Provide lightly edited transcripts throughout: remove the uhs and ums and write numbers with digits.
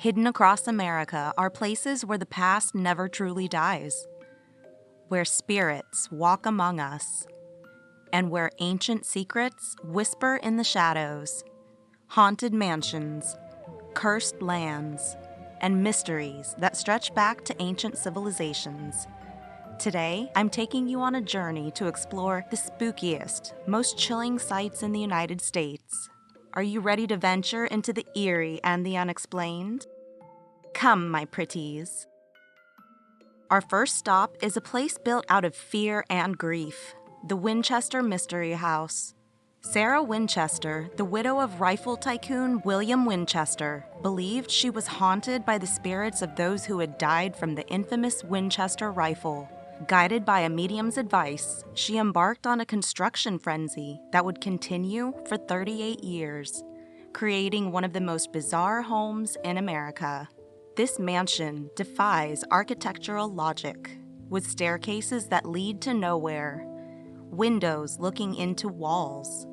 Hidden across America are places where the past never truly dies, where spirits walk among us, and where ancient secrets whisper in the shadows. Haunted mansions, cursed lands, and mysteries that stretch back to ancient civilizations. Today, I'm taking you on a journey to explore the spookiest, most chilling sites in the United States. Are you ready to venture into the eerie and the unexplained? Come, my pretties. Our first stop is a place built out of fear and grief, the Winchester Mystery House. Sarah Winchester, the widow of rifle tycoon William Winchester, believed she was haunted by the spirits of those who had died from the infamous Winchester rifle. Guided by a medium's advice, she embarked on a construction frenzy that would continue for 38 years, creating one of the most bizarre homes in America. This mansion defies architectural logic, with staircases that lead to nowhere, windows looking into walls,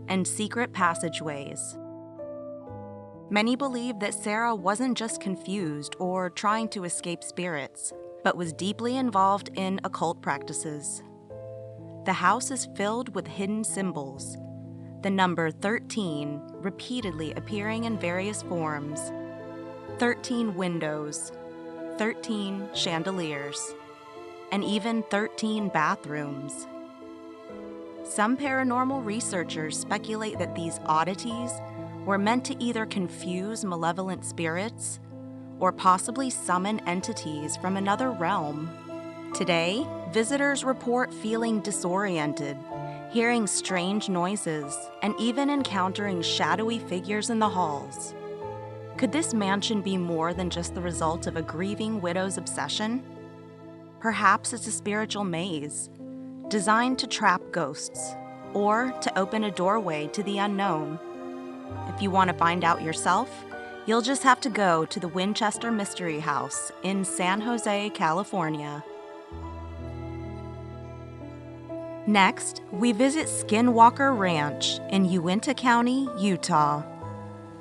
and secret passageways. Many believe that Sarah wasn't just confused or trying to escape spirits, but was deeply involved in occult practices. The house is filled with hidden symbols, the number 13 repeatedly appearing in various forms, 13 windows, 13 chandeliers, and even 13 bathrooms. Some paranormal researchers speculate that these oddities were meant to either confuse malevolent spirits or possibly summon entities from another realm. Today, visitors report feeling disoriented, hearing strange noises, and even encountering shadowy figures in the halls. Could this mansion be more than just the result of a grieving widow's obsession? Perhaps it's a spiritual maze, designed to trap ghosts, or to open a doorway to the unknown. If you want to find out yourself, you'll just have to go to the Winchester Mystery House in San Jose, California. Next, we visit Skinwalker Ranch in Uinta County, Utah.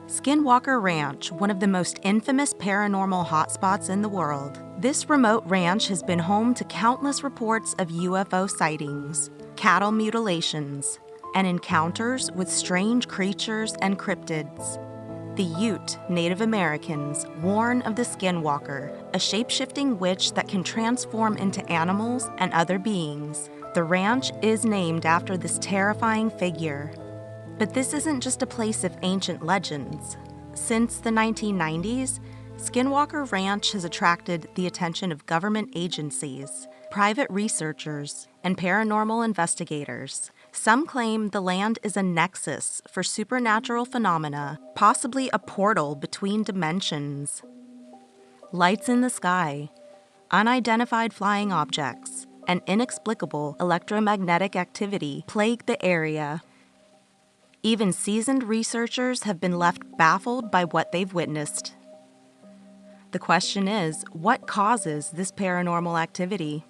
Skinwalker Ranch, one of the most infamous paranormal hotspots in the world. This remote ranch has been home to countless reports of UFO sightings, cattle mutilations, and encounters with strange creatures and cryptids. The Ute Native Americans warn of the Skinwalker, a shape-shifting witch that can transform into animals and other beings. The ranch is named after this terrifying figure. But this isn't just a place of ancient legends. Since the 1990s, Skinwalker Ranch has attracted the attention of government agencies, private researchers, and paranormal investigators. Some claim the land is a nexus for supernatural phenomena, possibly a portal between dimensions. Lights in the sky, unidentified flying objects, and inexplicable electromagnetic activity plague the area. Even seasoned researchers have been left baffled by what they've witnessed. The question is, what causes this paranormal activity?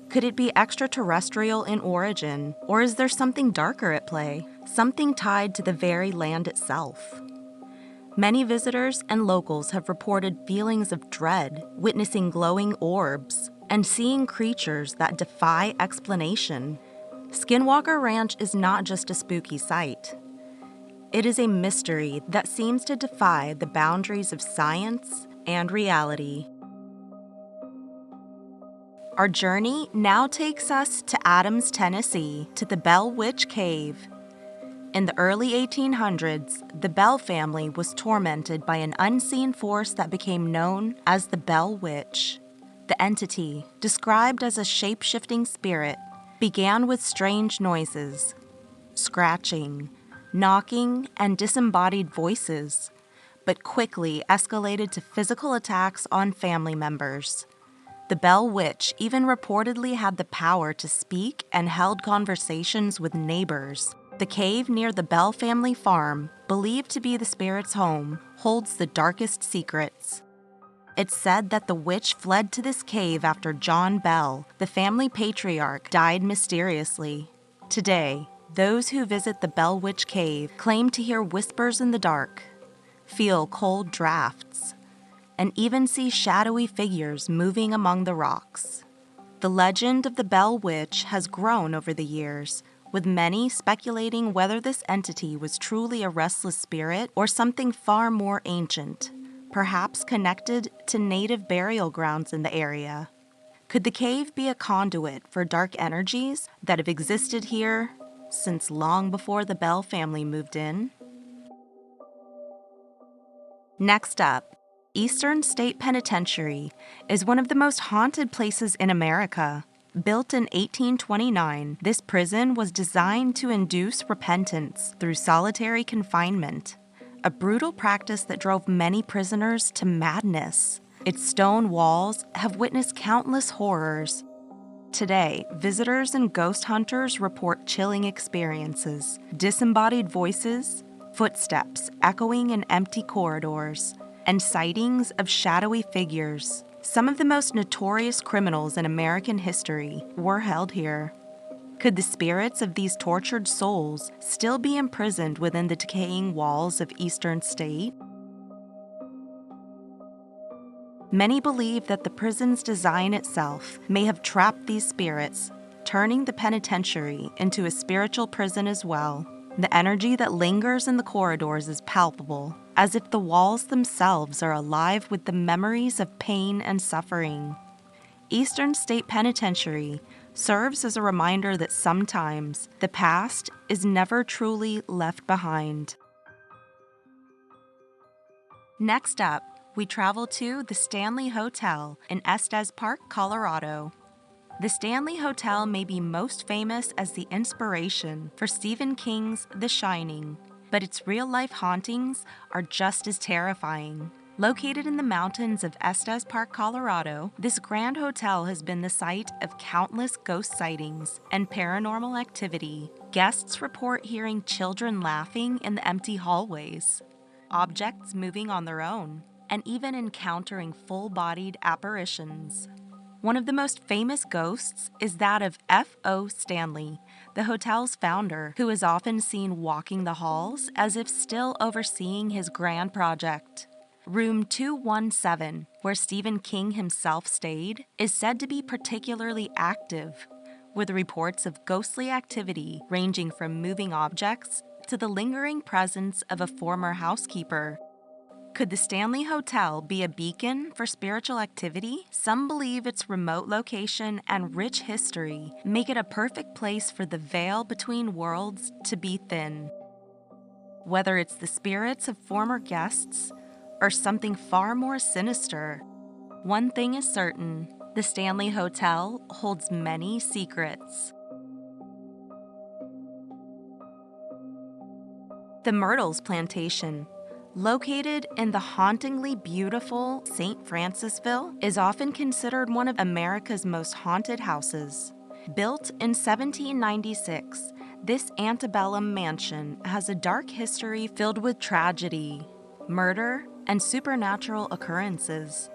Could it be extraterrestrial in origin, or is there something darker at play, something tied to the very land itself? Many visitors and locals have reported feelings of dread, witnessing glowing orbs, and seeing creatures that defy explanation. Skinwalker Ranch is not just a spooky sight. It is a mystery that seems to defy the boundaries of science and reality. Our journey now takes us to Adams, Tennessee, to the Bell Witch Cave. In the early 1800s, the Bell family was tormented by an unseen force that became known as the Bell Witch. The entity, described as a shape-shifting spirit, began with strange noises, scratching, knocking, and disembodied voices, but quickly escalated to physical attacks on family members. The Bell Witch even reportedly had the power to speak and held conversations with neighbors. The cave near the Bell family farm, believed to be the spirit's home, holds the darkest secrets. It's said that the witch fled to this cave after John Bell, the family patriarch, died mysteriously. Today, those who visit the Bell Witch Cave claim to hear whispers in the dark, feel cold drafts, and even see shadowy figures moving among the rocks. The legend of the Bell Witch has grown over the years, with many speculating whether this entity was truly a restless spirit or something far more ancient, perhaps connected to native burial grounds in the area. Could the cave be a conduit for dark energies that have existed here since long before the Bell family moved in? Next up, Eastern State Penitentiary is one of the most haunted places in America. Built in 1829, this prison was designed to induce repentance through solitary confinement, a brutal practice that drove many prisoners to madness. Its stone walls have witnessed countless horrors. Today, visitors and ghost hunters report chilling experiences, disembodied voices, footsteps echoing in empty corridors, and sightings of shadowy figures. Some of the most notorious criminals in American history were held here. Could the spirits of these tortured souls still be imprisoned within the decaying walls of Eastern State? Many believe that the prison's design itself may have trapped these spirits, turning the penitentiary into a spiritual prison as well. The energy that lingers in the corridors is palpable, as if the walls themselves are alive with the memories of pain and suffering. Eastern State Penitentiary serves as a reminder that sometimes the past is never truly left behind. Next up, we travel to the Stanley Hotel in Estes Park, Colorado. The Stanley Hotel may be most famous as the inspiration for Stephen King's The Shining, but its real-life hauntings are just as terrifying. Located in the mountains of Estes Park, Colorado, this grand hotel has been the site of countless ghost sightings and paranormal activity. Guests report hearing children laughing in the empty hallways, objects moving on their own, and even encountering full-bodied apparitions. One of the most famous ghosts is that of F.O. Stanley, the hotel's founder, who is often seen walking the halls as if still overseeing his grand project. Room 217, where Stephen King himself stayed, is said to be particularly active, with reports of ghostly activity ranging from moving objects to the lingering presence of a former housekeeper. Could the Stanley Hotel be a beacon for spiritual activity? Some believe its remote location and rich history make it a perfect place for the veil between worlds to be thin. Whether it's the spirits of former guests or something far more sinister, one thing is certain: the Stanley Hotel holds many secrets. The Myrtles Plantation, located in the hauntingly beautiful St. Francisville, is often considered one of America's most haunted houses. Built in 1796, this antebellum mansion has a dark history filled with tragedy, murder, and supernatural occurrences.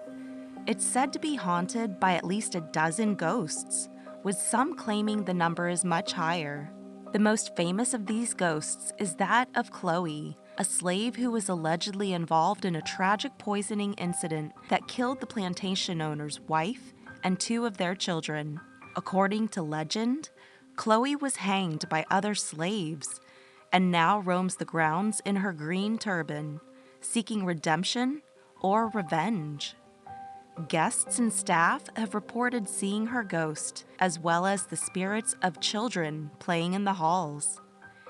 It's said to be haunted by at least a dozen ghosts, with some claiming the number is much higher. The most famous of these ghosts is that of Chloe, a slave who was allegedly involved in a tragic poisoning incident that killed the plantation owner's wife and two of their children. According to legend, Chloe was hanged by other slaves and now roams the grounds in her green turban, seeking redemption or revenge. Guests and staff have reported seeing her ghost, as well as the spirits of children playing in the halls.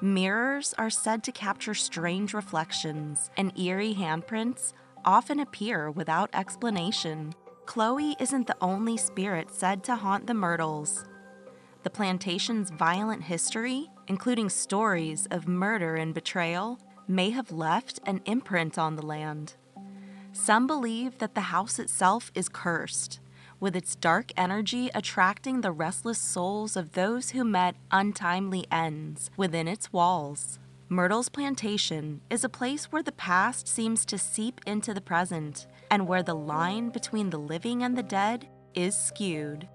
Mirrors are said to capture strange reflections, and eerie handprints often appear without explanation. Chloe isn't the only spirit said to haunt the Myrtles. The plantation's violent history, including stories of murder and betrayal, may have left an imprint on the land. Some believe that the house itself is cursed, with its dark energy attracting the restless souls of those who met untimely ends within its walls. Myrtles Plantation is a place where the past seems to seep into the present, and where the line between the living and the dead is skewed.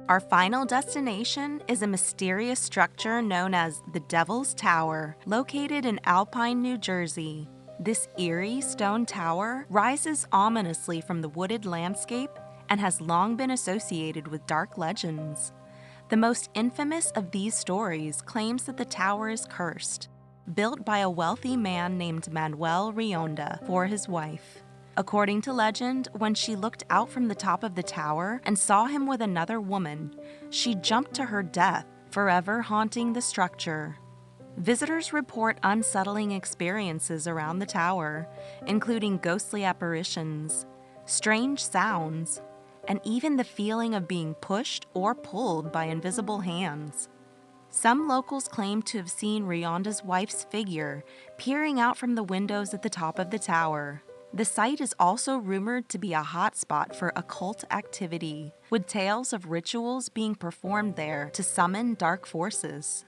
Our final destination is a mysterious structure known as the Devil's Tower, located in Alpine, New Jersey. This eerie stone tower rises ominously from the wooded landscape and has long been associated with dark legends. The most infamous of these stories claims that the tower is cursed, built by a wealthy man named Manuel Rionda for his wife. According to legend, when she looked out from the top of the tower and saw him with another woman, she jumped to her death, forever haunting the structure. Visitors report unsettling experiences around the tower, including ghostly apparitions, strange sounds, and even the feeling of being pushed or pulled by invisible hands. Some locals claim to have seen Rionda's wife's figure peering out from the windows at the top of the tower. The site is also rumored to be a hotspot for occult activity, with tales of rituals being performed there to summon dark forces.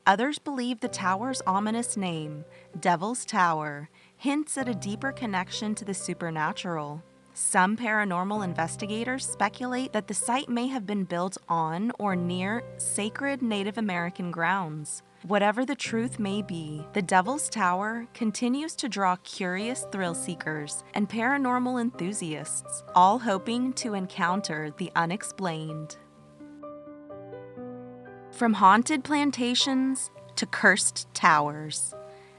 Others believe the tower's ominous name, Devil's Tower, hints at a deeper connection to the supernatural. Some paranormal investigators speculate that the site may have been built on or near sacred Native American grounds. Whatever the truth may be, the Devil's Tower continues to draw curious thrill seekers and paranormal enthusiasts, all hoping to encounter the unexplained. From haunted plantations to cursed towers,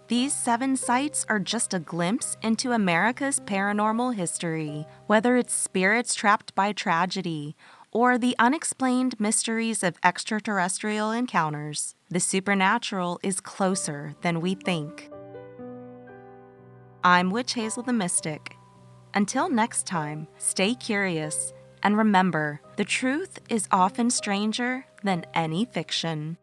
these 7 sites are just a glimpse into America's paranormal history, whether it's spirits trapped by tragedy or the unexplained mysteries of extraterrestrial encounters. The supernatural is closer than we think. I'm Witch Hazel the Mystic. Until next time, stay curious and remember, the truth is often stranger than any fiction.